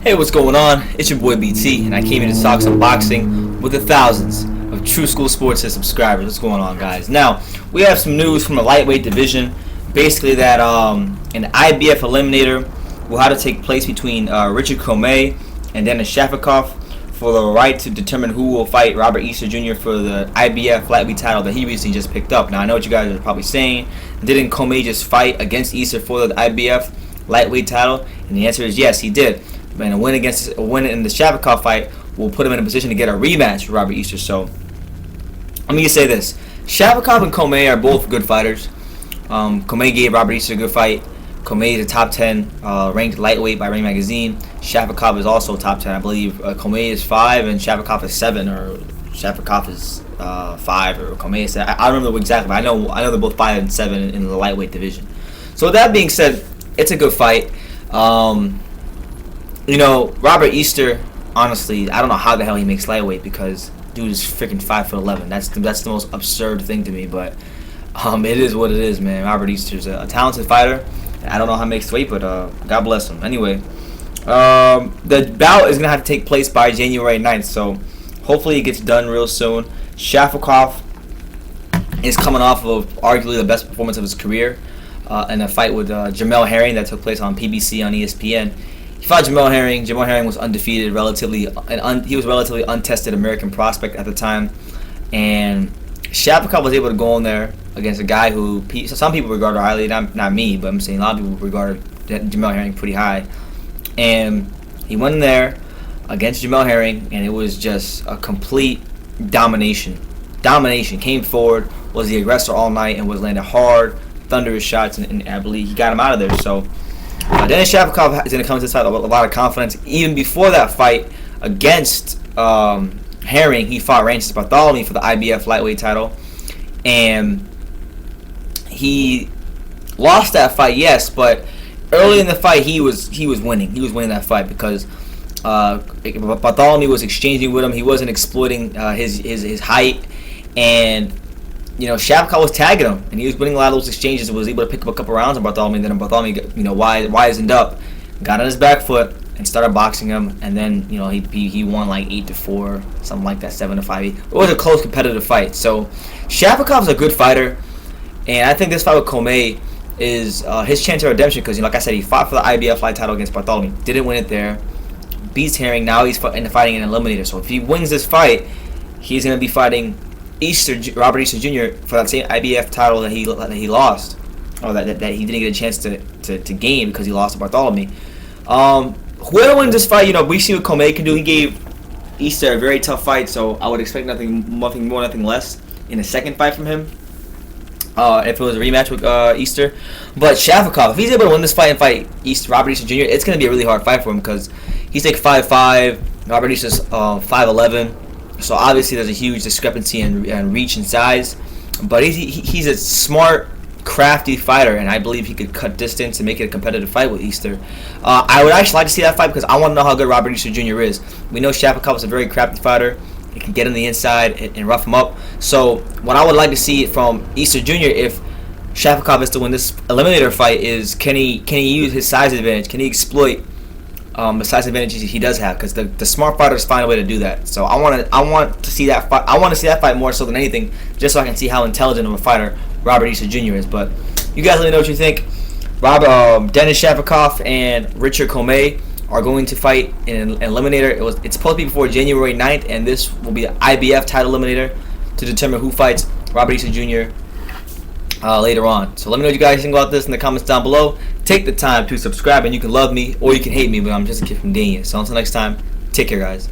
Hey, what's going on? It's your boy BT, and I came here to talk some boxing with the thousands of True School Sports subscribers. What's going on, guys? Now, we have some news from the lightweight division. Basically, that an IBF eliminator will have to take place between Richard Coomey and Denis Shafikov for the right to determine who will fight Robert Easter Jr. for the IBF lightweight title that he recently just picked up. Now, I know what you guys are probably saying. Didn't Coomey just fight against Easter for the IBF lightweight title? And the answer is yes, he did. And a win in the Shafikov fight will put him in a position to get a rematch with Robert Easter. So let me just say this: Shafikov and Coomey are both good fighters. Coomey gave Robert Easter a good fight. Coomey is a top 10 ranked lightweight by Ring Magazine. Shafikov is also top 10, I believe. Coomey is 5 and Shafikov is 7, or Shafikov is 5, or Coomey is 7. I don't remember exactly, but I know they're both 5 and 7 in the lightweight division. So with that being said, it's a good fight. Robert Easter, honestly, I don't know how the hell he makes lightweight, because dude is freaking 5'11". That's the most absurd thing to me, but it is what it is, man. Robert Easter's a talented fighter. I don't know how he makes weight, but God bless him. Anyway, the bout is gonna have to take place by January 9th, so hopefully it gets done real soon. Shafikov is coming off of arguably the best performance of his career in a fight with Jamel Herring that took place on PBC on ESPN. He fought Jamel Herring. Jamel Herring was undefeated, he was relatively untested American prospect at the time, and Shafikov was able to go in there against a guy who some people regard highly, not me, but I'm saying a lot of people regard Jamel Herring pretty high, and he went in there against Jamel Herring, and it was just a complete domination. Came forward, was the aggressor all night, and was landing hard, thunderous shots, and I believe he got him out of there. So Denis Shafikov is going to come into this fight with a lot of confidence. Even before that fight against Herring, he fought Rancis Bartholomew for the IBF lightweight title, and he lost that fight, yes, but early in the fight he was winning. He was winning that fight because Bartholomew was exchanging with him. He wasn't exploiting his height, and Shafikov was tagging him, and he was winning a lot of those exchanges and was able to pick up a couple rounds on Bartholomew. And then Bartholomew, wisened up, got on his back foot, and started boxing him. And then, he won like 8-4, something like that, 7-5. It was a close, competitive fight. So Shafikov's a good fighter, and I think this fight with Coomey is his chance of redemption because, like I said, he fought for the IBF light title against Bartholomew, didn't win it there, beats Herring. Now he's fighting an eliminator. So if he wins this fight, he's going to be fighting Robert Easter Jr. for that same IBF title that he lost, or that he didn't get a chance to gain because he lost to Bartholomew. Whoever wins this fight, we see what Coomey can do. He gave Easter a very tough fight, so I would expect nothing more, nothing less in a second fight from him. If it was a rematch with Easter, but Shafikov, if he's able to win this fight and fight Robert Easter Jr., it's going to be a really hard fight for him because he's like 5'5", Robert Easter's 5'11". So obviously there's a huge discrepancy in reach and size, but he's a smart, crafty fighter, and I believe he could cut distance and make it a competitive fight with Easter. I would actually like to see that fight because I want to know how good Robert Easter Jr. is. We know Shafikov is a very crafty fighter. He can get on the inside and rough him up. So what I would like to see from Easter Jr. if Shafikov is to win this eliminator fight is can he use his size advantage? Can he exploit the size advantages he does have? Because the smart fighters find a way to do that. So I want to see that fight. I want to see that fight more so than anything, just so I can see how intelligent of a fighter Robert Easter Jr. is. But you guys let me know what you think. Denis Shafikov and Richard Coomey are going to fight in an eliminator. It's supposed to be before January 9th, and this will be the IBF title eliminator to determine who fights Robert Easter Jr. Later on. So let me know what you guys think about this in the comments down below. Take the time to subscribe, and you can love me or you can hate me, but I'm just a kid from Dania. So until next time, take care, guys.